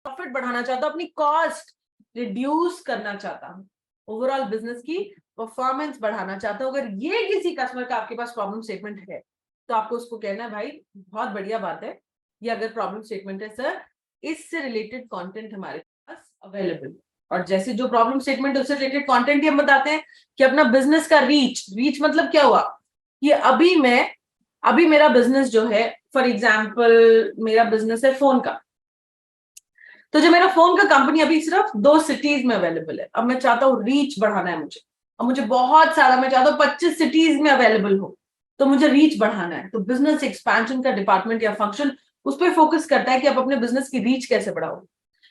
Profit बढ़ाना चाहता हूँ, अपनी कॉस्ट रिड्यूस करना चाहता हूँ, ओवरऑल बिजनेस की परफॉर्मेंस बढ़ाना चाहता हूँ। अगर ये किसी कस्टमर का आपके पास प्रॉब्लम स्टेटमेंट है तो आपको उसको कहना है भाई बहुत बढ़िया बात है, ये अगर प्रॉब्लम स्टेटमेंट है सर, इससे रिलेटेड कंटेंट हमारे पास अवेलेबल। और जैसे जो प्रॉब्लम स्टेटमेंट है उससे रिलेटेड कंटेंट हम बताते हैं कि अपना बिजनेस का रीच मतलब क्या हुआ कि अभी मेरा बिजनेस जो है, फॉर एग्जाम्पल मेरा बिजनेस है फोन का, तो जो मेरा फोन का कंपनी अभी सिर्फ 2 सिटीज में अवेलेबल है। अब मैं चाहता हूँ रीच बढ़ाना है मुझे, और मुझे बहुत सारा, मैं चाहता हूँ 25 सिटीज में अवेलेबल हो, तो मुझे रीच बढ़ाना है। तो बिजनेस एक्सपेंशन का डिपार्टमेंट या फंक्शन उस पर फोकस करता है कि आप अपने बिजनेस की रीच कैसे बढ़ाओ।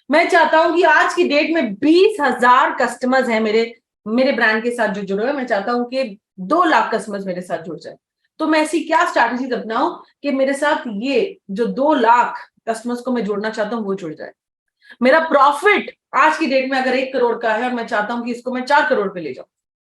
मैं चाहता हूं कि आज की डेट में 20,000 कस्टमर्स हैं मेरे मेरे ब्रांड के साथ जो जुड़े हुए, मैं चाहता हूं कि 2 लाख कस्टमर्स मेरे साथ जुड़ जाए। तो मैं ऐसी क्या स्ट्रैटेजीज अपनाऊं कि मेरे साथ ये जो 2 लाख कस्टमर्स को मैं जोड़ना चाहता हूं वो जुड़ जाए। मेरा प्रॉफिट आज की डेट में अगर 1 करोड़ का है और मैं चाहता हूं कि इसको मैं 4 करोड़ पे ले जाऊं,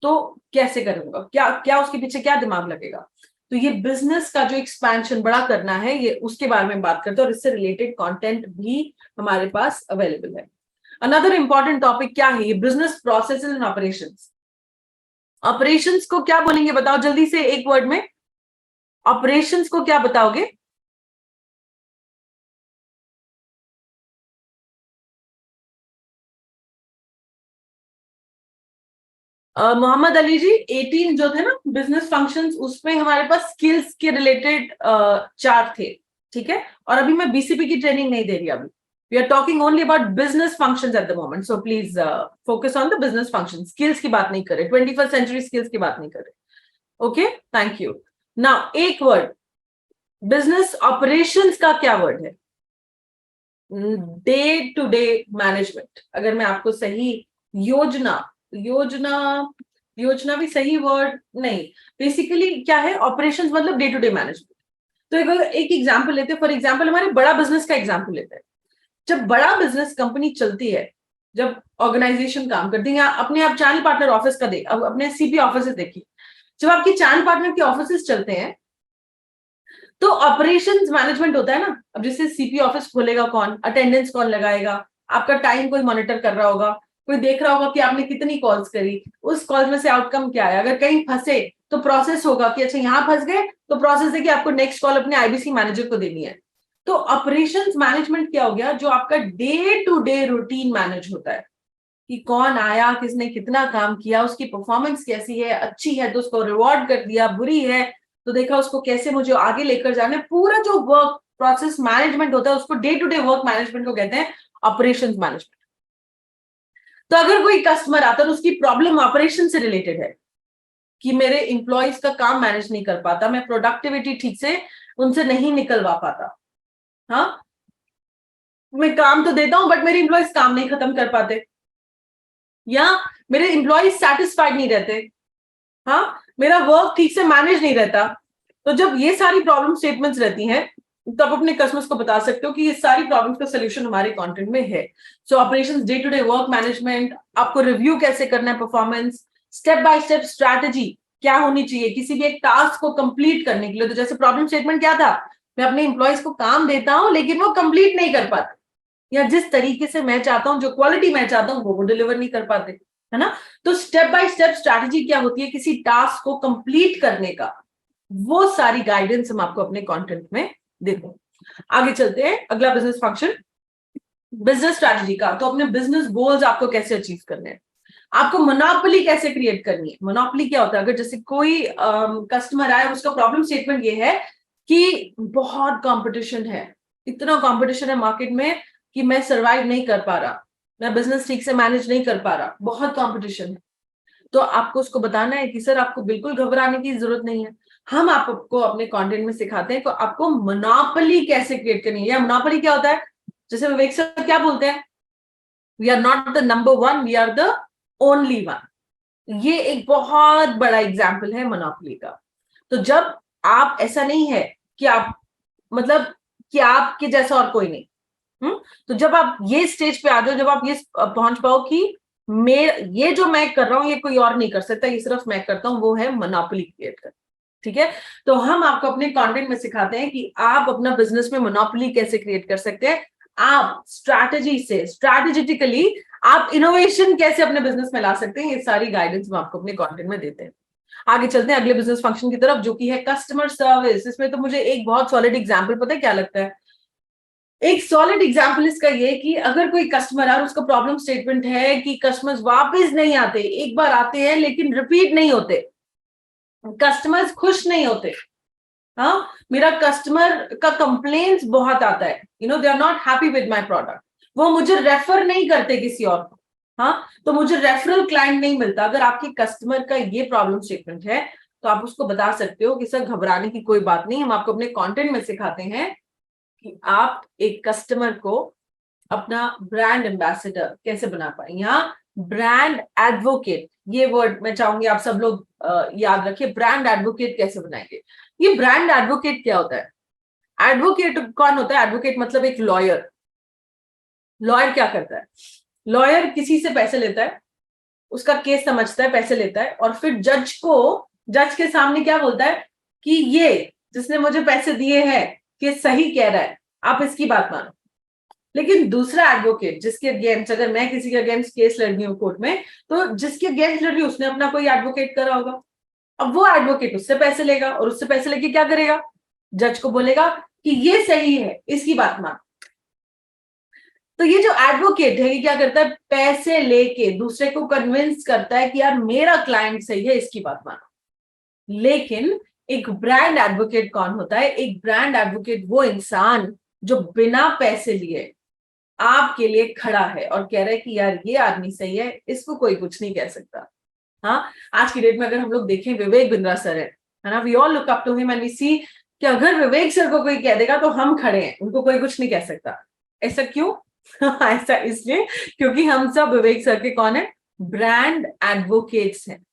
तो कैसे करूंगा, क्या क्या उसके पीछे क्या दिमाग लगेगा। तो ये बिजनेस का जो एक्सपेंशन बड़ा करना है, ये उसके बारे में बात करते हैं, और इससे रिलेटेड कंटेंट भी हमारे पास अवेलेबल है। अनदर इंपॉर्टेंट टॉपिक क्या है, ये business processes and operations. Operations को क्या बोलेंगे बताओ जल्दी से एक वर्ड में, ऑपरेशंस को क्या बताओगे? मोहम्मद अली जी, 18 जो थे ना बिजनेस फंक्शंस, उसमें हमारे पास स्किल्स के रिलेटेड 4 थे, ठीक है। और अभी मैं बीसीपी की ट्रेनिंग नहीं दे रही, अभी we are talking only about business functions at the moment, so please focus on the business function. Skills की बात नहीं कर रहे, 21st सेंचुरी स्किल्स की बात नहीं कर रहे। Okay, thank you. नाउ एक वर्ड, बिजनेस ऑपरेशंस का क्या वर्ड है? Day to day management. अगर मैं आपको सही योजना योजना योजना भी सही वर्ड नहीं, बेसिकली क्या है, ऑपरेशंस मतलब डे टू डे मैनेजमेंट। तो एक एग्जांपल लेते हैं, फॉर एग्जांपल हमारे बड़ा बिजनेस का एग्जांपल लेते हैं। जब बड़ा बिजनेस कंपनी चलती है, जब ऑर्गेनाइजेशन काम करती है, या अपने आप चैनल पार्टनर ऑफिस का देख, अब अपने सीपी ऑफिस देखिए, जब आपके चैनल पार्टनर के ऑफिस चलते हैं तो ऑपरेशंस मैनेजमेंट होता है ना। अब जैसे सीपी ऑफिस खोलेगा कौन, अटेंडेंस कौन लगाएगा, आपका टाइम कोई मॉनिटर कर रहा होगा, कोई देख रहा होगा कि आपने कितनी कॉल्स करी, उस कॉल में से आउटकम क्या है। अगर कहीं फंसे तो प्रोसेस होगा कि अच्छा यहां फंस गए, तो प्रोसेस है कि आपको नेक्स्ट कॉल अपने आईबीसी मैनेजर को देनी है। तो ऑपरेशंस मैनेजमेंट क्या हो गया, जो आपका day to day routine manage होता है कि कौन आया, किसने कितना काम किया, उसकी परफॉर्मेंस कैसी है, अच्छी है तो उसको रिवॉर्ड कर दिया, बुरी है तो देखा उसको कैसे मुझे आगे लेकर जाना है। पूरा जो वर्क प्रोसेस मैनेजमेंट होता है उसको day to day work management को कहते हैं ऑपरेशंस मैनेजमेंट। तो अगर कोई कस्टमर आता है तो उसकी प्रॉब्लम ऑपरेशन से रिलेटेड है कि मेरे इंप्लॉइज का काम मैनेज नहीं कर पाता, मैं प्रोडक्टिविटी ठीक से उनसे नहीं निकलवा पाता, हाँ, मैं काम तो देता हूं बट मेरे इंप्लॉइज काम नहीं खत्म कर पाते, या मेरे इंप्लॉइज सेटिस्फाइड नहीं रहते, हाँ, मेरा वर्क ठीक से मैनेज नहीं रहता। तो जब ये सारी प्रॉब्लम स्टेटमेंट्स रहती हैं तो आप अपने कस्टमर्स को बता सकते हो कि ये सारी प्रॉब्लम्स का सोल्यूशन हमारे कंटेंट में है। So operations, day to day work management, आपको रिव्यू कैसे करना है performance, step by step strategy क्या होनी चाहिए किसी भी एक टास्क को कंप्लीट करने के लिए। तो जैसे प्रॉब्लम स्टेटमेंट क्या था, मैं अपने इंप्लॉइज को काम देता हूं लेकिन वो कंप्लीट नहीं कर पाते, या जिस तरीके से मैं चाहता हूं, जो क्वालिटी मैं चाहता हूं वो डिलीवर नहीं कर पाते, है ना। तो स्टेप बाय स्टेप स्ट्रैटेजी क्या होती है किसी टास्क को कंप्लीट करने का, वो सारी गाइडेंस हम आपको अपने कंटेंट में देते हैं। आगे चलते हैं, अगला बिजनेस फंक्शन, बिजनेस स्ट्रैटेजी का। तो अपने बिजनेस गोल्स आपको कैसे अचीव करने हैं, आपको मोनोपोली कैसे क्रिएट करनी है। मोनोपोली क्या होता है, अगर जैसे कोई कस्टमर आए, उसका प्रॉब्लम स्टेटमेंट ये है कि बहुत कंपटीशन है, इतना कंपटीशन है मार्केट में कि मैं सरवाइव नहीं कर पा रहा, मैं बिजनेस ठीक से मैनेज नहीं कर पा रहा, बहुत कंपटीशन है। तो आपको उसको बताना है कि सर आपको बिल्कुल घबराने की जरूरत नहीं है, हम आपको अपने कंटेंट में सिखाते हैं तो आपको मोनोपोली कैसे क्रिएट करनी है। या मोनोपोली क्या होता है, जैसे विवेक सर क्या बोलते हैं, we are not the number one, we are the only one. ये एक बहुत बड़ा एग्जाम्पल है मोनोपोली का। तो जब आप, ऐसा नहीं है कि आप, मतलब कि आपके जैसा और कोई नहीं, तो जब आप ये स्टेज पे आ जाओ, जब आप ये पहुंच पाओ कि ये जो मैं कर रहा हूं ये कोई और नहीं कर सकता, ये सिर्फ मैं करता हूं, वो है मोनोपोली क्रिएट कर, ठीक है। तो हम आपको अपने कंटेंट में सिखाते हैं कि आप अपना बिजनेस में मोनोपोली कैसे क्रिएट कर सकते हैं। आप स्ट्रैटेजी से, स्ट्रैटेजिटिकली आप इनोवेशन कैसे अपने बिजनेस में ला सकते हैं, ये सारी गाइडेंस हम आपको अपने कंटेंट में देते हैं। आगे चलते हैं अगले बिजनेस फंक्शन की तरफ, जो कि है कस्टमर सर्विस। इसमें तो मुझे एक बहुत सॉलिड एग्जांपल पता है क्या लगता है, एक सॉलिड एग्जांपल इसका ये कि अगर कोई कस्टमर है और उसका प्रॉब्लम स्टेटमेंट है कि कस्टमर्स वापस नहीं आते, एक बार आते हैं लेकिन रिपीट नहीं होते, कस्टमर्स खुश नहीं होते, हाँ, मेरा कस्टमर का कंप्लेंट्स बहुत आता है, they are not happy with my product, वो मुझे रेफर नहीं करते किसी और को, हाँ, तो मुझे रेफरल क्लाइंट नहीं मिलता। अगर आपके कस्टमर का ये प्रॉब्लम स्टेटमेंट है तो आप उसको बता सकते हो कि सर घबराने की कोई बात नहीं, हम आपको अपने कंटेंट में सिखाते हैं कि आप एक कस्टमर को अपना ब्रांड एम्बेसडर कैसे बना पाए। यहाँ ब्रांड एडवोकेट, ये वर्ड मैं चाहूंगी आप सब लोग याद रखिए, ब्रांड एडवोकेट कैसे बनाएंगे। ये ब्रांड एडवोकेट क्या होता है, एडवोकेट कौन होता है, एडवोकेट मतलब एक लॉयर। लॉयर क्या करता है, लॉयर किसी से पैसे लेता है, उसका केस समझता है, पैसे लेता है, और फिर जज के सामने क्या बोलता है कि ये जिसने मुझे पैसे दिए हैं कि सही कह रहा है, आप इसकी बात मानो। लेकिन दूसरा एडवोकेट जिसके अगेंस्ट, अगर मैं किसी के अगेंस्ट केस लड़ रही हूँ कोर्ट में, तो जिसके अगेंस्ट लड़ रही हूँ उसने अपना कोई एडवोकेट करा होगा, अब वो एडवोकेट उससे पैसे लेगा और उससे पैसे लेके क्या करेगा, जज को बोलेगा कि ये सही है, इसकी बात मान। तो ये जो एडवोकेट है ये क्या करता है, पैसे लेके दूसरे को कन्विंस करता है कि यार मेरा क्लाइंट सही है, इसकी बात मानो। लेकिन एक ब्रांड एडवोकेट कौन होता है, एक ब्रांड एडवोकेट वो इंसान जो बिना पैसे लिए आपके लिए खड़ा है और कह रहा है कि यार ये आदमी सही है, इसको कोई कुछ नहीं कह सकता। हाँ, आज की डेट में अगर हम लोग देखें, विवेक बिंद्रा सर है ना, we all look up to him and we see कि अगर विवेक सर को कोई कह देगा तो हम खड़े हैं, उनको कोई कुछ नहीं कह सकता। ऐसा क्यों? ऐसा इसलिए क्योंकि हम सब विवेक सर के कौन है, ब्रांड एडवोकेट्स हैं।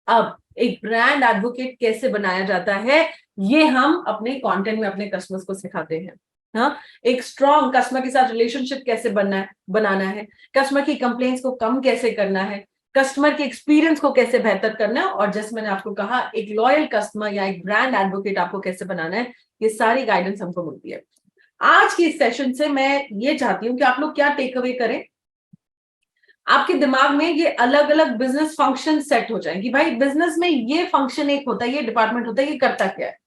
अब एक ब्रांड एडवोकेट कैसे बनाया जाता है, ये हम अपने कंटेंट में अपने कस्टमर्स को सिखाते हैं। हाँ, एक स्ट्रॉन्ग कस्टमर के साथ रिलेशनशिप कैसे बनाना है, कस्टमर की कंप्लेंट्स को कम कैसे करना है, कस्टमर के एक्सपीरियंस को कैसे बेहतर करना है, और जैसे मैंने आपको कहा एक लॉयल कस्टमर या एक ब्रांड एडवोकेट आपको कैसे बनाना है, ये सारी गाइडेंस हमको मिलती है। आज की इस सेशन से मैं ये चाहती हूं कि आप लोग क्या टेक अवे करें, आपके दिमाग में ये अलग अलग बिजनेस फंक्शन सेट हो जाए कि भाई बिजनेस में ये फंक्शन एक होता है, ये डिपार्टमेंट होता है, ये करता क्या है।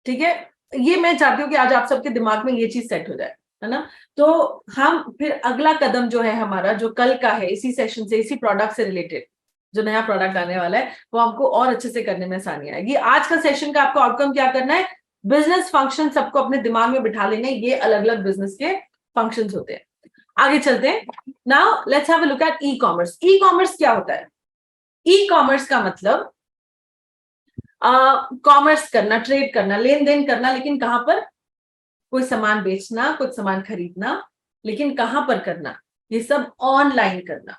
ठीक है, ये मैं चाहती हूँ कि आज आप सबके दिमाग में ये चीज सेट हो जाए, है ना। तो हम फिर अगला कदम जो है हमारा, जो कल का है, इसी सेशन से, इसी प्रोडक्ट से रिलेटेड जो नया प्रोडक्ट आने वाला है, वो आपको और अच्छे से करने में आसानी आएगी। आज का सेशन का आपको आउटकम क्या करना है, बिजनेस फंक्शन सबको अपने दिमाग में बिठा लेने, ये अलग अलग बिजनेस के फंक्शंस होते हैं। आगे चलते हैं। Now let's have a look at e commerce. E commerce क्या होता है, ई कॉमर्स का मतलब कॉमर्स करना, ट्रेड करना, लेन देन करना, लेकिन कहां पर, कोई सामान बेचना, कुछ सामान खरीदना, लेकिन कहां पर करना, ये सब ऑनलाइन करना।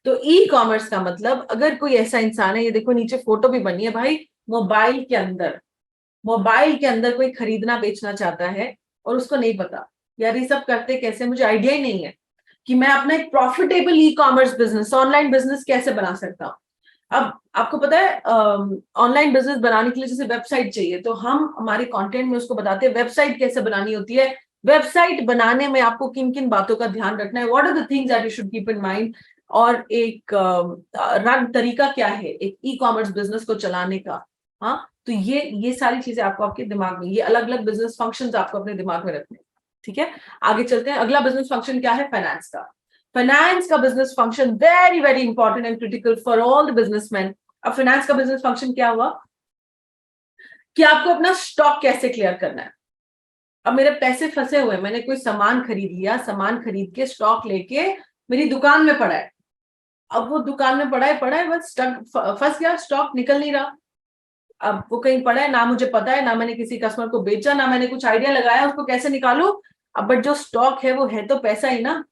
तो ई कॉमर्स का मतलब, अगर कोई ऐसा इंसान है, ये देखो नीचे फोटो भी बनी है भाई, मोबाइल के अंदर कोई खरीदना बेचना चाहता है और उसको नहीं पता यार ये सब करते कैसे, मुझे आइडिया ही नहीं है कि मैं अपना एक profitable e commerce business, online business कैसे बना सकता हूं। अब आपको पता है ऑनलाइन बिजनेस बनाने के लिए जैसे वेबसाइट चाहिए, तो हम हमारे कंटेंट में उसको बताते हैं वेबसाइट कैसे बनानी होती है, वेबसाइट बनाने में आपको किन किन बातों का ध्यान रखना है, what are the things that you should keep in mind, और एक रंग तरीका क्या है एक ई कॉमर्स बिजनेस को चलाने का। हाँ, तो ये सारी चीजें आपको आपके दिमाग में, ये अलग अलग बिजनेस फंक्शंस आपको अपने दिमाग में रखने। ठीक है, आगे चलते हैं। अगला बिजनेस फंक्शन क्या है, फाइनेंस का। फाइनेंस का business function very very important and critical for all the businessman. अब फाइनेंस का बिजनेस फंक्शन क्या हुआ कि आपको अपना स्टॉक कैसे क्लियर करना है। अब मेरे पैसे फंसे हुए, मैंने कोई सामान खरीद लिया, सामान खरीद के स्टॉक लेके मेरी दुकान में पड़ा है, अब वो दुकान में पड़ा है बस फंस गया, स्टॉक निकल नहीं रहा। अब वो कहीं पड़ा है, ना मुझे पता है, ना मैंने किसी कस्टमर को बेचा, ना मैंने कुछ आइडिया लगाया उसको कैसे निकालू। अब बट जो स्टॉक है वो है तो पैसा ही ना,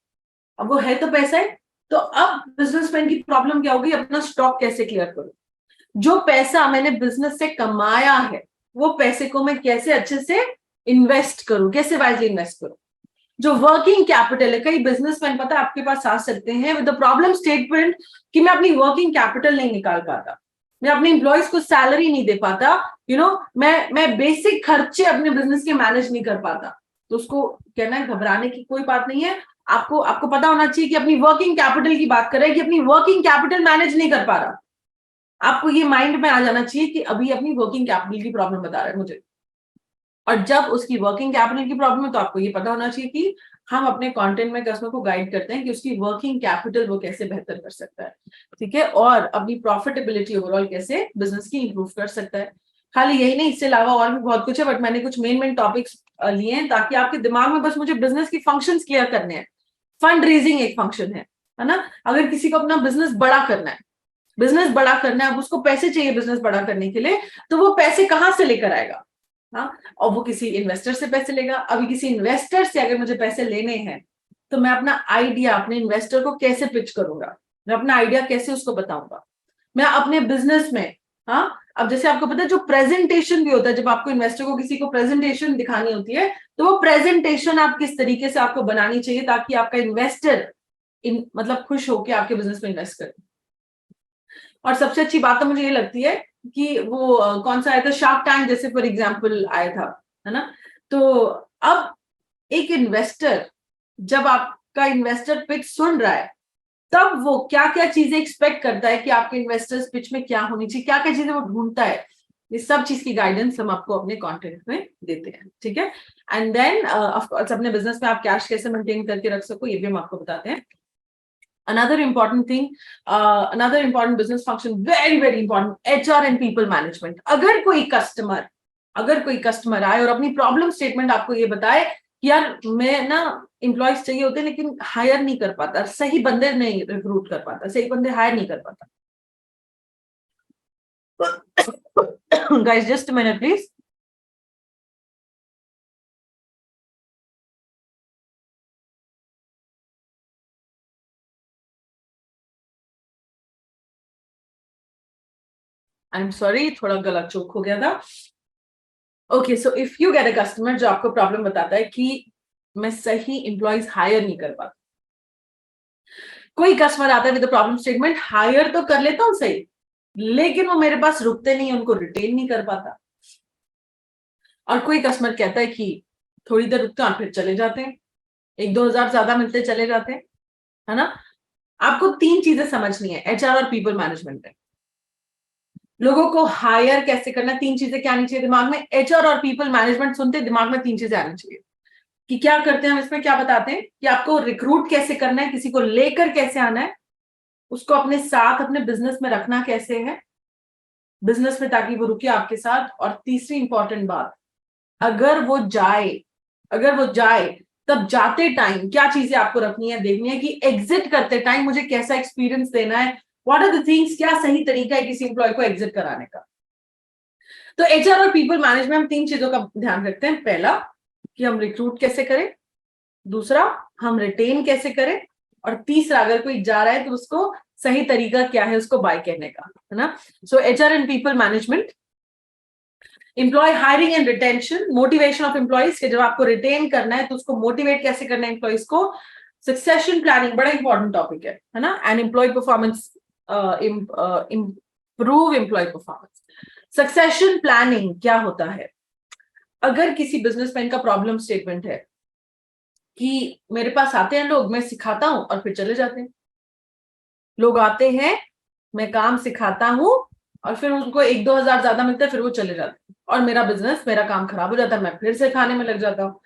अब वो है तो पैसा है। तो अब बिजनेसमैन की प्रॉब्लम क्या होगी, अपना स्टॉक कैसे क्लियर करूं, जो पैसा मैंने बिजनेस से कमाया है वो पैसे को मैं कैसे अच्छे से इन्वेस्ट करूं, कैसे वाइजली इन्वेस्ट करूं। जो वर्किंग कैपिटल है, कई बिजनेसमैन पता है आपके पास आ सकते हैं विद द प्रॉब्लम स्टेटमेंट कि मैं अपनी वर्किंग कैपिटल नहीं निकाल पाता, मैं अपने एम्प्लॉयज को सैलरी नहीं दे पाता, मैं बेसिक खर्चे अपने बिजनेस के मैनेज नहीं कर पाता। तो उसको कहना है घबराने की कोई बात नहीं है। आपको आपको पता होना चाहिए कि अपनी वर्किंग कैपिटल की बात कर रहे हैं कि अपनी वर्किंग कैपिटल मैनेज नहीं कर पा रहा। आपको ये माइंड में आ जाना चाहिए कि अभी अपनी वर्किंग कैपिटल की प्रॉब्लम बता रहा है मुझे। और जब उसकी वर्किंग कैपिटल की प्रॉब्लम है तो आपको ये पता होना चाहिए कि हम अपने कंटेंट में कस्टमर को गाइड करते हैं कि उसकी वर्किंग कैपिटल वो कैसे बेहतर कर सकता है, ठीक है, और अपनी प्रॉफिटेबिलिटी ओवरऑल कैसे बिजनेस की इंप्रूव कर सकता है। खाली यही नहीं, इससे अलावा और भी बहुत कुछ है, बट मैंने कुछ मेन टॉपिक्स लिए हैं ताकि आपके दिमाग में बस मुझे बिजनेस की फंक्शंस क्लियर करने हैं। फंड रेजिंग एक फंक्शन है ना। अगर किसी को अपना बिजनेस बड़ा करना है, बिजनेस बड़ा करना है, अब उसको पैसे चाहिए बिजनेस बड़ा करने के लिए, तो वो पैसे कहां से लेकर आएगा? हाँ, और वो किसी इन्वेस्टर से पैसे लेगा। अभी किसी इन्वेस्टर से अगर मुझे पैसे लेने हैं तो मैं अपना आइडिया अपने इन्वेस्टर को कैसे पिच करूंगा, मैं अपना आइडिया कैसे उसको बताऊंगा, मैं अपने बिजनेस में। हाँ, अब जैसे आपको पता है जो प्रेजेंटेशन भी होता है, जब आपको इन्वेस्टर को किसी को प्रेजेंटेशन दिखानी होती है, तो वो प्रेजेंटेशन आप किस तरीके से आपको बनानी चाहिए ताकि आपका इन्वेस्टर मतलब खुश होकर आपके बिजनेस में इन्वेस्ट करे। और सबसे अच्छी बात तो मुझे ये लगती है कि वो कौन सा आया था, शार्क टैंक जैसे फॉर एग्जांपल आया था, है ना। तो अब एक इन्वेस्टर, जब आपका इन्वेस्टर पिच सुन रहा है, तब वो क्या क्या चीजें एक्सपेक्ट करता है कि आपके इन्वेस्टर्स पिच में क्या होनी चाहिए, क्या क्या चीजें वो ढूंढता है, ये सब चीज की गाइडेंस हम आपको अपने कंटेंट में देते हैं, ठीक है। एंड देन ऑफ कोर्स अपने बिजनेस में आप कैश कैसे मेंटेन करके रख सको ये भी हम आपको बताते हैं। Another important thing, another important business function, very important, HR and people management. अगर कोई कस्टमर आए और अपनी प्रॉब्लम स्टेटमेंट आपको ये बताए कि यार मैं ना एम्प्लॉयज चाहिए होते लेकिन हायर नहीं कर पाता, सही बंदे नहीं रिक्रूट कर पाता, सही बंदे हायर नहीं कर पाता। Guys, just a minute, please. I'm sorry, थोड़ा गला चोक हो गया था। Okay, so if you get a customer जो आपको प्रॉब्लम बताता है कि मैं सही एम्प्लॉयज हायर नहीं कर पाता, कोई कस्टमर आता है विद प्रॉब्लम स्टेटमेंट, हायर तो कर लेता हूं सही, लेकिन वो मेरे पास रुकते नहीं, उनको रिटेन नहीं कर पाता। और कोई कस्टमर कहता है कि थोड़ी देर रुकते हैं फिर चले जाते हैं, 1-2 हजार ज्यादा मिलते चले जाते हैं, है ना। आपको 3 चीजें समझनी है एचआर और पीपल मैनेजमेंट में। लोगों को हायर कैसे करना, 3 चीजें क्या आनी चाहिए दिमाग में। एचआर और पीपल मैनेजमेंट सुनते दिमाग में 3 चीजें आनी चाहिए कि क्या करते हैं हम इसमें, क्या बताते हैं कि आपको रिक्रूट कैसे करना है, किसी को लेकर कैसे आना है, उसको अपने साथ अपने बिजनेस में रखना कैसे है बिजनेस में ताकि वो रुके आपके साथ। और तीसरी इंपॉर्टेंट बात, अगर वो जाए तब जाते टाइम क्या चीजें आपको रखनी है, देखनी है कि एग्जिट करते टाइम मुझे कैसा एक्सपीरियंस देना है, व्हाट आर द थिंग्स, क्या सही तरीका है किसी एम्प्लॉय को एग्जिट कराने का। तो एचआर और पीपल मैनेजमेंट हम 3 चीजों का ध्यान रखते हैं। पहला कि हम रिक्रूट कैसे करें, दूसरा हम रिटेन कैसे करें, और तीसरा अगर कोई जा रहा है तो उसको सही तरीका क्या है उसको बाय करने का, है ना। So HR and people management, employ hiring and retention, motivation of employees के जब आपको रिटेन करना है तो उसको मोटिवेट कैसे करना है एम्प्लॉइज को। सक्सेशन प्लानिंग बड़ा इंपॉर्टेंट टॉपिक है ना। And employee performance, improve employee performance. Succession planning क्या होता है, अगर किसी बिजनेसमैन का प्रॉब्लम स्टेटमेंट है कि मेरे पास आते हैं लोग, मैं सिखाता हूं और फिर चले जाते हैं, लोग आते हैं मैं काम सिखाता हूं और फिर उनको 1-2 हजार ज्यादा मिलता है, फिर वो चले जाते हैं और मेरा बिजनेस, मेरा काम खराब हो जाता है, मैं फिर से खाने में लग जाता हूँ।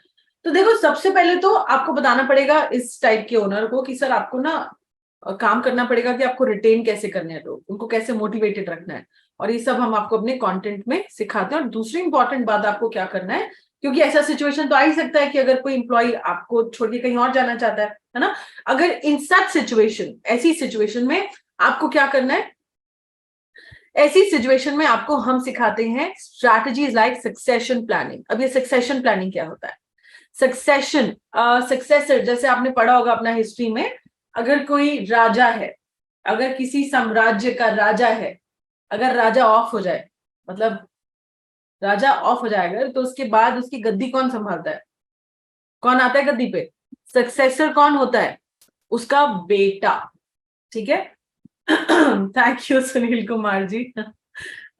तो देखो, सबसे पहले तो आपको बताना पड़ेगा इस टाइप के ओनर को कि सर आपको ना काम करना पड़ेगा कि आपको रिटेन कैसे करने हैं लोग, उनको कैसे मोटिवेटेड रखना है, और ये सब हम आपको अपने कंटेंट में सिखाते हैं। और दूसरी इंपॉर्टेंट बात आपको क्या करना है, क्योंकि ऐसा सिचुएशन तो आ ही सकता है कि अगर कोई इंप्लॉय आपको छोड़ के कहीं और जाना चाहता है ना। अगर इन सच सिचुएशन, ऐसी सिचुएशन में आपको क्या करना है, ऐसी सिचुएशन में आपको हम सिखाते हैं स्ट्रैटेजीज लाइक सक्सेशन प्लानिंग। अब ये सक्सेशन प्लानिंग क्या होता है, सक्सेशन सक्सेसर, जैसे आपने पढ़ा होगा अपना हिस्ट्री में, अगर कोई राजा है, अगर किसी साम्राज्य का राजा है, अगर राजा ऑफ हो जाए, मतलब राजा ऑफ हो जाएगा, तो उसके बाद उसकी गद्दी कौन संभालता है, कौन आता है गद्दी पे, सक्सेसर कौन होता है, उसका बेटा, ठीक है। Thank you Sunil Kumar ji.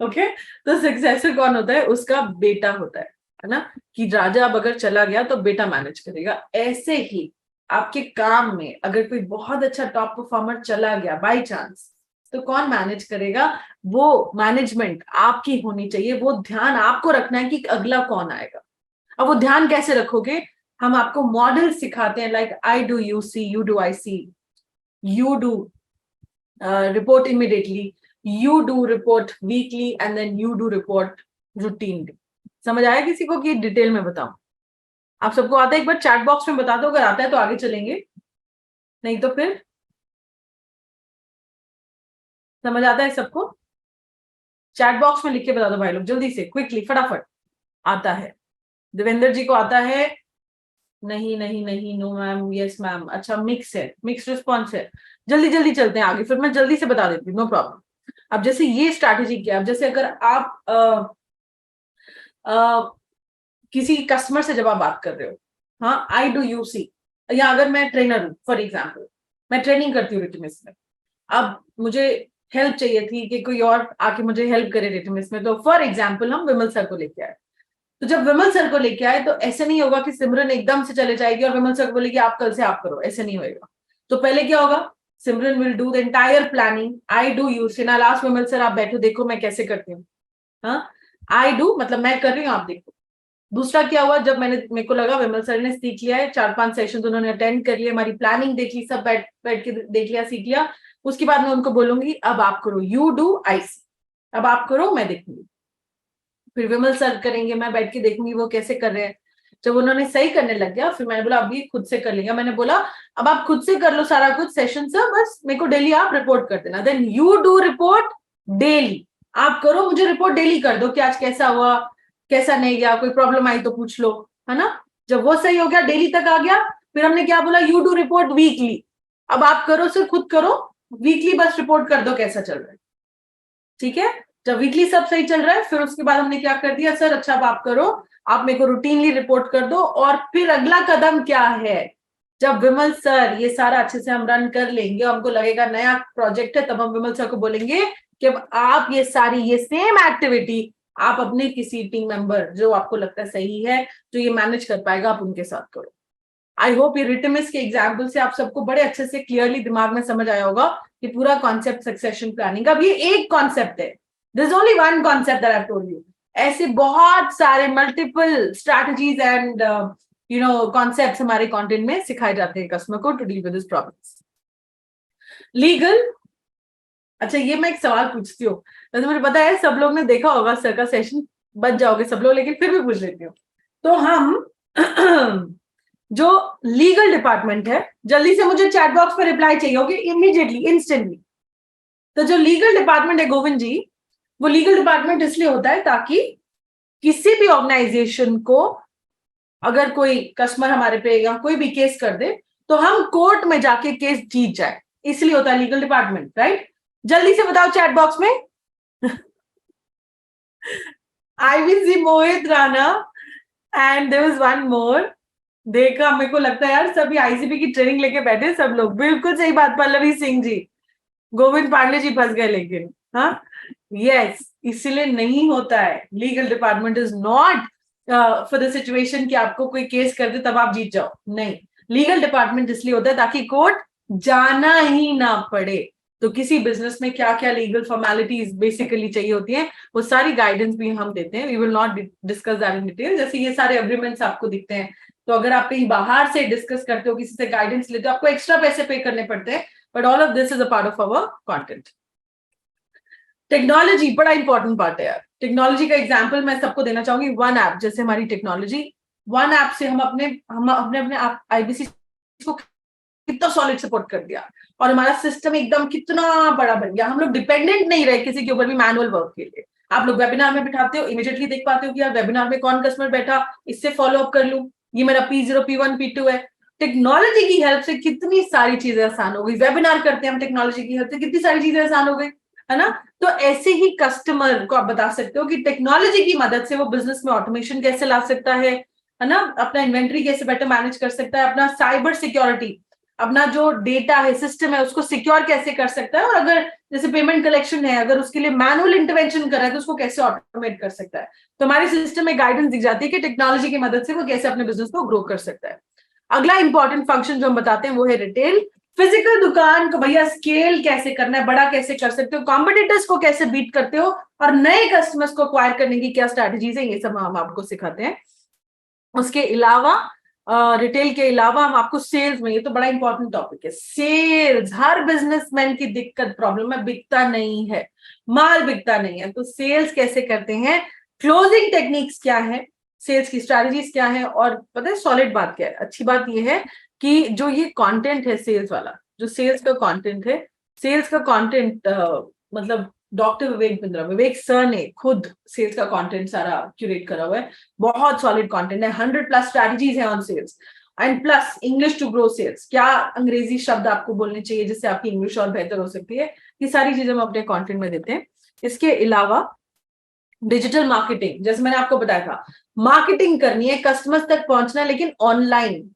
Okay, तो सक्सेसर कौन होता है, उसका बेटा होता है। है ना, कि राजा अब अगर चला गया तो बेटा मैनेज करेगा। ऐसे ही आपके काम में अगर कोई बहुत अच्छा टॉप परफॉर्मर चला गया बाय चांस, तो कौन मैनेज करेगा? वो मैनेजमेंट आपकी होनी चाहिए, वो ध्यान आपको रखना है कि अगला कौन आएगा। अब वो ध्यान कैसे रखोगे? हम आपको मॉडल सिखाते हैं, like I do you see, you do I see, you do report immediately, you do report weekly and then you do report routinely. समझ आया किसी को कि डिटेल में बताऊं? आप सबको आता है? एक बार चैट बॉक्स में बता दो, अगर आता है तो आगे चलेंगे, नहीं तो फिर समझ आता है सबको? चैट बॉक्स में लिख के बता दो भाई लोग, जल्दी से, क्विकली, फटाफट। आता है? देवेंद्र जी को आता है? नहीं नहीं नहीं, नो मैम, यस मैम। अच्छा, मिक्स है, मिक्स रिस्पॉन्स है। जल्दी जल्दी चलते हैं आगे, फिर मैं जल्दी से बता देती हूँ, नो प्रॉब्लम। अब जैसे ये स्ट्रैटेजी क्या है, अब जैसे अगर आप किसी कस्टमर से जब आप बात कर रहे हो, हाँ, आई डू यू सी, या अगर मैं ट्रेनर हूँ फॉर एग्जाम्पल, मैं ट्रेनिंग करती हूँ रिटमिस में, अब मुझे हेल्प चाहिए थी कि कोई और आके मुझे हेल्प करे रिटमिस में, तो फॉर एग्जाम्पल हम विमल सर को लेके आए। तो जब विमल सर को लेके आए तो ऐसे नहीं होगा कि सिमरन एकदम से चले जाएगी और विमल सर को बोलेगी आप कल से आप करो, ऐसे नहीं होगा। तो पहले क्या होगा? Simran will do the entire planning, I do you see, ना लास्ट विमल सर आप बैठो देखो मैं कैसे करती हूँ। हाँ, आई डू मतलब मैं कर रही हूँ, आप देखो। दूसरा क्या हुआ, जब मेरे को लगा विमल सर ने सीख लिया है, 4-5 सेशन उन्होंने अटेंड कर लिए, हमारी प्लानिंग देख ली, सब बैठ बैठ के देख लिया, सीख लिया, उसके बाद मैं उनको बोलूंगी अब आप करो, यू डू आई सी, अब आप करो मैं देखूंगी। फिर विमल सर करेंगे, मैं बैठ के देखूंगी वो कैसे कर रहे हैं। जब उन्होंने सही करने लग गया, फिर मैंने बोला अभी खुद से कर लेंगे। मैंने बोला अब आप खुद से कर लो सारा कुछ सेशन सर, बस मेरे को डेली आप रिपोर्ट कर देना, then you do report daily, आप करो मुझे रिपोर्ट डेली कर दो कि आज कैसा हुआ, कैसा नहीं गया, कोई प्रॉब्लम आई तो पूछ लो, है ना। जब वो सही हो गया, डेली तक आ गया, फिर हमने क्या बोला, यू डू रिपोर्ट वीकली, अब आप करो सर, खुद करो वीकली, बस रिपोर्ट कर दो कैसा चल रहा है। ठीक है, जब वीकली सब सही चल रहा है, फिर उसके बाद हमने क्या कर दिया, सर अच्छा अब आप करो, आप मेरे को रूटीनली रिपोर्ट कर दो। और फिर अगला कदम क्या है, जब विमल सर ये सारा अच्छे से हम रन कर लेंगे, हमको लगेगा नया प्रोजेक्ट है, तब हम विमल सर को बोलेंगे कि अब आप ये सारी ये सेम एक्टिविटी आप अपने किसी टीम मेंबर जो आपको लगता है सही है, जो ये मैनेज कर पाएगा, आप उनके साथ करो। आई होप ये रिटमिस के एग्जाम्पल से आप सबको बड़े अच्छे से क्लियरली दिमाग में समझ आया होगा कि पूरा कॉन्सेप्ट सक्सेशन प्लानिंग का। अब ये एक कॉन्सेप्ट है, this is only one concept that I told you. ऐसे बहुत सारे मल्टीपल स्ट्रैटेजीज एंड कॉन्सेप्ट्स हमारे कंटेंट में सिखाए जाते हैं कस्टमर को to deal with this problems. Legal, अच्छा ये मैं एक सवाल पूछती हूँ, वैसे मुझे पता है सब लोग ने देखा होगा सर का सेशन, बच जाओगे सब लोग, लेकिन फिर भी पूछ लेती हूँ। तो हम जो लीगल डिपार्टमेंट है, जल्दी से मुझे चैट बॉक्स पर रिप्लाई चाहिए, ओके, इमीडिएटली, इंस्टेंटली। तो जो लीगल डिपार्टमेंट है गोविंद जी, वो लीगल डिपार्टमेंट इसलिए होता है ताकि किसी भी ऑर्गेनाइजेशन को अगर कोई कस्टमर हमारे पे या कोई भी केस कर दे तो हम कोर्ट में जाके केस जीत जाए, इसलिए होता है लीगल डिपार्टमेंट, राइट। जल्दी से बताओ चैट बॉक्स में। आईवीसी Mohit Rana, and there was one more. देखा, मेरे को लगता है यार सभी आईसीपी की ट्रेनिंग लेके बैठे सब लोग, बिल्कुल सही बात, पल्लवी सिंह जी, गोविंद पांडे जी फंस गए लेकिन, हाँ, यस, इसलिए नहीं होता है, legal department is not for the situation कि आपको कोई केस कर दे तब आप जीत जाओ, नहीं। लीगल डिपार्टमेंट इसलिए होता है ताकि कोर्ट जाना ही ना पड़े। तो किसी बिजनेस में क्या क्या लीगल फॉर्मेलिटीज बेसिकली चाहिए होती हैं, वो सारी गाइडेंस भी हम देते हैं। We will not discuss that in detail, जैसे ये सारे एग्रीमेंट्स आपको दिखते हैं, तो अगर आप कहीं बाहर से डिस्कस करते हो, किसी से गाइडेंस लेते हो, आपको एक्स्ट्रा पैसे पे करने पड़ते हैं, but all of this is a part of our content. Technology बड़ा इंपॉर्टेंट पार्ट है यार। टेक्नोलॉजी का एग्जांपल मैं सबको देना चाहूंगी, वन ऐप, जैसे हमारी टेक्नोलॉजी, वन ऐप से हम अपने आईबीसी को कितना सॉलिड सपोर्ट कर दिया, और हमारा सिस्टम एकदम कितना बड़ा बन गया, हम लोग डिपेंडेंट नहीं रहे किसी के ऊपर भी मैनुअल वर्क के लिए। आप लोग वेबिनार में बिठाते हो, इमीडिएटली देख पाते हो कि यार वेबिनार में कौन कस्टमर बैठा, इससे फॉलो अप कर लूं, ये मेरा P0 P1 P2 है। टेक्नोलॉजी की हेल्प से कितनी सारी चीजें आसान हो गई, वेबिनार करते हैं हम टेक्नोलॉजी की हेल्प से, कितनी सारी चीजें आसान हो गई, है ना। तो ऐसे ही कस्टमर को आप बता सकते हो कि टेक्नोलॉजी की मदद से वो बिजनेस में ऑटोमेशन कैसे ला सकता है ना, अपना इन्वेंट्री कैसे बेटर मैनेज कर सकता है, अपना साइबर सिक्योरिटी, अपना जो डेटा है, सिस्टम है, उसको सिक्योर कैसे कर सकता है, और अगर जैसे पेमेंट कलेक्शन है, अगर उसके लिए मैनुअल इंटरवेंशन कर रहा है तो उसको कैसे ऑटोमेट कर सकता है। तो हमारे सिस्टम में गाइडेंस दिख जाती है कि टेक्नोलॉजी की मदद से वो कैसे अपने बिजनेस को ग्रो कर सकता है। अगला इंपॉर्टेंट फंक्शन जो हम बताते हैं वो है रिटेल। फिजिकल दुकान को भैया स्केल कैसे करना है, बड़ा कैसे कर सकते हो, कॉम्पिटिटर्स को कैसे बीट करते हो, और नए कस्टमर्स को एक्वायर करने की क्या स्ट्रैटेजीज है, ये सब हम आपको सिखाते हैं। उसके अलावा रिटेल के अलावा हम आपको सेल्स में, ये तो बड़ा इंपॉर्टेंट टॉपिक है, सेल्स हर बिजनेसमैन की दिक्कत प्रॉब्लम है, बिकता नहीं है, माल बिकता नहीं है, तो सेल्स कैसे करते हैं, क्लोजिंग टेक्निक्स क्या है, सेल्स की स्ट्रैटेजीज क्या है, और पता है सॉलिड बात क्या है, अच्छी बात ये है कि जो ये कंटेंट है सेल्स वाला, जो सेल्स का कंटेंट है, सेल्स का कंटेंट मतलब डॉक्टर विवेक बिंद्रा, विवेक सर ने खुद सेल्स का कंटेंट सारा क्यूरेट करा हुआ है, बहुत सॉलिड कंटेंट है, 100+ स्ट्रैटेजीज है on sales and plus English to grow sales, क्या अंग्रेजी शब्द आपको बोलने चाहिए जिससे आपकी इंग्लिश और बेहतर हो सकती है, ये सारी चीजें हम अपने कंटेंट में देते हैं। इसके अलावा डिजिटल मार्केटिंग, जैसे मैंने आपको बताया था, मार्केटिंग करनी है, कस्टमर्स तक पहुंचना है, लेकिन ऑनलाइन,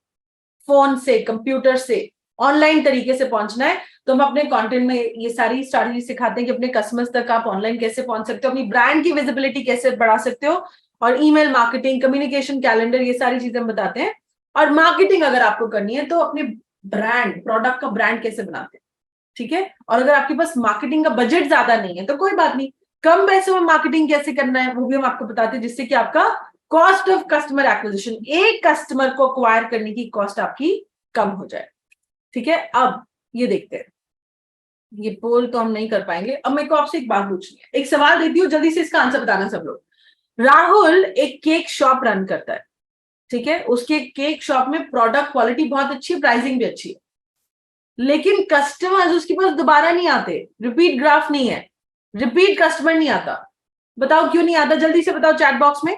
फोन से, कंप्यूटर से, ऑनलाइन तरीके से पहुंचना है, तो हम अपने कंटेंट में ये सारी स्ट्रैटेजी सिखाते हैं कि अपने कस्टमर्स तक आप ऑनलाइन कैसे पहुंच सकते हो, अपनी ब्रांड की विजिबिलिटी कैसे बढ़ा सकते हो, और ईमेल मार्केटिंग, कम्युनिकेशन कैलेंडर, ये सारी चीजें हम बताते हैं। और मार्केटिंग अगर आपको करनी है तो अपने ब्रांड, प्रोडक्ट का ब्रांड कैसे बनाते हैं, ठीक है। और अगर आपके पास मार्केटिंग का बजट ज्यादा नहीं है तो कोई बात नहीं, कम पैसों में मार्केटिंग कैसे करना है वो भी हम आपको बताते हैं, जिससे कि आपका कॉस्ट ऑफ कस्टमर एक्विजिशन, एक कस्टमर को एक्वायर करने की कॉस्ट आपकी कम हो जाए, ठीक है। अब ये देखते हैं, ये पोल तो हम नहीं कर पाएंगे। अब मेरे को आपसे एक बात पूछनी है, एक सवाल देती हूँ, जल्दी से इसका आंसर बताना सब लोग। राहुल एक केक शॉप रन करता है, ठीक है, उसके केक शॉप में प्रोडक्ट क्वालिटी बहुत अच्छी है, प्राइसिंग भी अच्छी है, लेकिन कस्टमर्स उसके पास दोबारा नहीं आते, रिपीट ग्राफ नहीं है, रिपीट कस्टमर नहीं आता। बताओ क्यों नहीं आता, जल्दी से बताओ चैट बॉक्स में,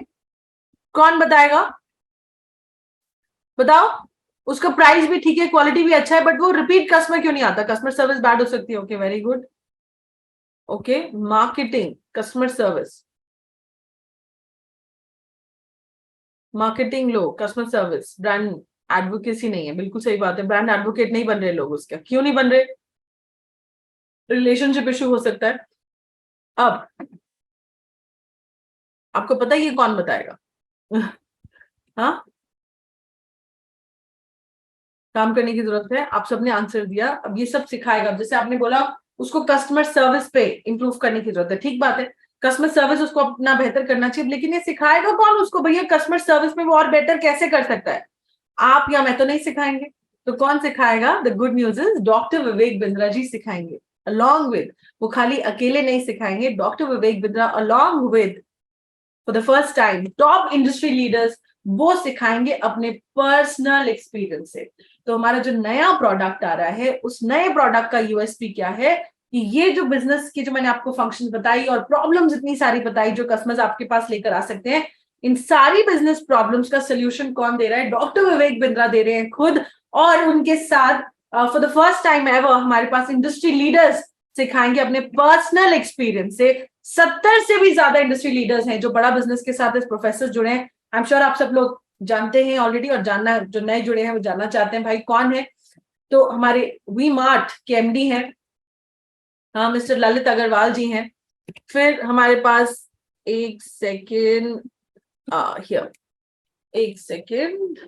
कौन बताएगा, बताओ। उसका प्राइस भी ठीक है, क्वालिटी भी अच्छा है, बट वो रिपीट कस्टमर क्यों नहीं आता, कस्टमर सर्विस बैड हो सकती है, okay very good, okay, marketing, customer service, marketing लो, कस्टमर सर्विस, ब्रांड एडवोकेसी नहीं है, बिल्कुल सही बात है, ब्रांड एडवोकेट नहीं बन रहे लोग, उसका क्यों नहीं बन रहे, रिलेशनशिप इशू हो सकता है। अब आपको पता है ये कौन बताएगा हाँ, काम करने की जरूरत है, आप सबने आंसर दिया, अब ये सब सिखाएगा, जैसे आपने बोला उसको कस्टमर सर्विस पे इंप्रूव करने की जरूरत है, ठीक बात है, कस्टमर सर्विस उसको अपना बेहतर करना चाहिए, लेकिन ये सिखाएगा कौन उसको, भैया कस्टमर सर्विस में वो और बेटर कैसे कर सकता है, आप या मैं तो नहीं सिखाएंगे, तो कौन सिखाएगा, the good news is doctor Vivek Bindra ji सिखाएंगे, अलॉन्ग विद, वो खाली अकेले नहीं सिखाएंगे, doctor Vivek Bindra along with for the first time top industry leaders, वो सिखाएंगे अपने पर्सनल एक्सपीरियंस से। तो हमारा जो नया प्रोडक्ट आ रहा है, उस नए प्रोडक्ट का यूएसपी क्या है, कि ये जो बिजनेस की जो मैंने आपको फंक्शन बताई और प्रॉब्लम्स इतनी सारी बताई जो कस्टमर्स आपके पास लेकर आ सकते हैं, इन सारी बिजनेस प्रॉब्लम्स का सोल्यूशन कौन दे रहा है, डॉक्टर विवेक बिंद्रा दे रहे हैं खुद, और उनके साथ for the first time ever हमारे पास इंडस्ट्री लीडर्स सिखाएंगे अपने पर्सनल एक्सपीरियंस से। 70 से भी ज्यादा इंडस्ट्री लीडर्स हैं जो बड़ा बिजनेस के साथ इस प्रोफेसर जुड़े हैं, आई एम श्योर आप सब लोग जानते हैं ऑलरेडी, और जानना, जो नए जुड़े हैं वो जानना चाहते हैं भाई कौन है, तो हमारे वी मार्ट के एमडी हैं, हाँ, मिस्टर ललित अग्रवाल जी हैं, फिर हमारे पास, एक सेकेंड, हियर, एक second,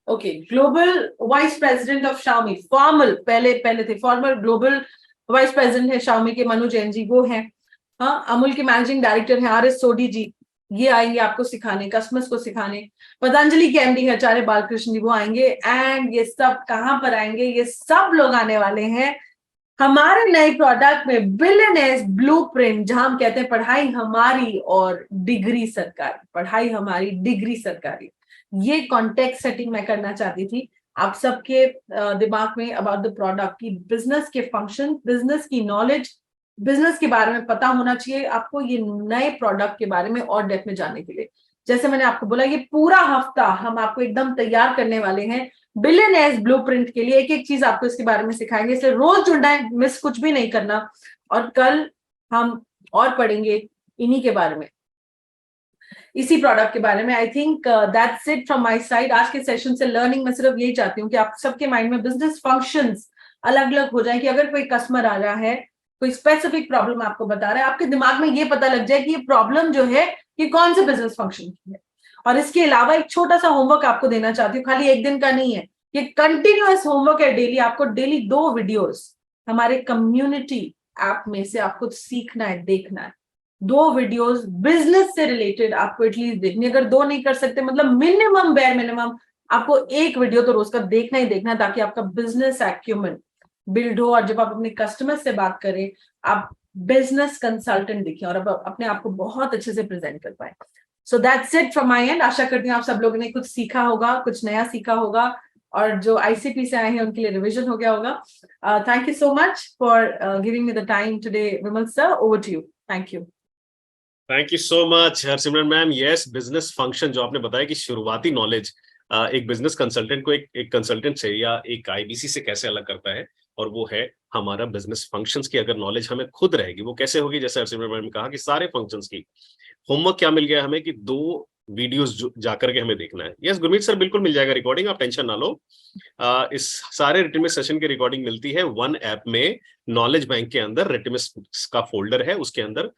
okay, global vice president of Xiaomi, formal, पहले पहले थे फॉर्मल, ग्लोबल वाइस प्रेसिडेंट है शाओमी के, मनु जैन जी वो हैं, हाँ, अमूल के मैनेजिंग डायरेक्टर हैं आर एस सोडी जी, ये आएंगे आपको सिखाने, कस्टमर्स को सिखाने, पतंजलि के एमडी है आचार्य बालकृष्ण जी, वो आएंगे, एंड ये सब कहां पर आएंगे, ये सब लोग आने वाले हैं हमारे नए प्रोडक्ट में, बिलियनेयर्स ब्लूप्रिंट, जहां हम कहते हैं पढ़ाई हमारी और डिग्री सरकारी, पढ़ाई हमारी डिग्री सरकारी, ये कॉन्टेक्स्ट सेटिंग मैं करना चाहती थी आप सबके दिमाग में अबाउट द प्रोडक्ट की, बिजनेस के फंक्शन, बिजनेस की नॉलेज, बिजनेस के बारे में पता होना चाहिए आपको, ये नए प्रोडक्ट के बारे में और डेप्थ में जानने के लिए, जैसे मैंने आपको बोला ये पूरा हफ्ता हम आपको एकदम तैयार करने वाले हैं बिलियनेयर्स ब्लूप्रिंट के लिए, एक एक चीज आपको इसके बारे में सिखाएंगे, इसलिए रोज जुड़ना है, मिस कुछ भी नहीं करना, और कल हम और पढ़ेंगे इन्हीं के बारे में। इसी प्रोडक्ट के बारे में। I think that's it from my side. आज के सेशन से लर्निंग मैं सिर्फ यही चाहती हूँ कि आप सबके माइंड में बिजनेस फंक्शंस अलग अलग हो जाए, कि अगर कोई कस्टमर आ रहा है, कोई स्पेसिफिक प्रॉब्लम आपको बता रहा है, आपके दिमाग में ये पता लग जाए कि ये प्रॉब्लम जो है ये कौन से बिजनेस फंक्शन की है। और इसके अलावा एक छोटा सा होमवर्क आपको देना चाहती हूँ, खाली एक दिन का नहीं है, ये कंटिन्यूअस होमवर्क है डेली। आपको डेली 2 वीडियोस हमारे कम्युनिटी ऐप में से आपको सीखना है, देखना है। 2 वीडियोस बिजनेस से रिलेटेड आपको एटलीस्ट देखनी, अगर 2 नहीं कर सकते मतलब मिनिमम बेयर मिनिमम आपको 1 वीडियो तो रोज का देखना ही देखना है, ताकि आपका बिजनेस एक्यूमेंट बिल्ड हो, और जब आप अपने कस्टमर से बात करें आप बिजनेस कंसल्टेंट दिखें और अब अपने आप को बहुत अच्छे से प्रेजेंट कर पाए। So that's it from my end. आशा करती हूँ आप सब लोगों ने कुछ सीखा होगा, कुछ नया सीखा होगा, और जो आईसीपी से आए हैं उनके लिए रिवीजन हो गया होगा। Thank you so much for giving me the time today. Vimal sir, over to you. Thank you. Thank you so much Harsimran ma'am. Yes, business function जो आपने बताया कि शुरुआती नॉलेज एक बिजनेस कंसल्टेंट को एक कंसल्टेंट से या एक आईबीसी से कैसे अलग करता है, और वो है हमारा बिजनेस फंक्शंस की अगर नॉलेज हमें खुद रहेगी वो कैसे होगी। जैसे हरसिमरन मैम ने कहा कि सारे फंक्शंस की होमवर्क क्या मिल गया हमें कि 2 वीडियोस जाकर के हमें देखना है। यस गुरमीत सर, बिल्कुल मिल जाएगा रिकॉर्डिंग, आप टेंशन ना लो। इस सारे रिटिमिस सेशन की रिकॉर्डिंग मिलती है वन ऐप में, नॉलेज बैंक के अंदर रिटिमिस का फोल्डर है, उसके अंदर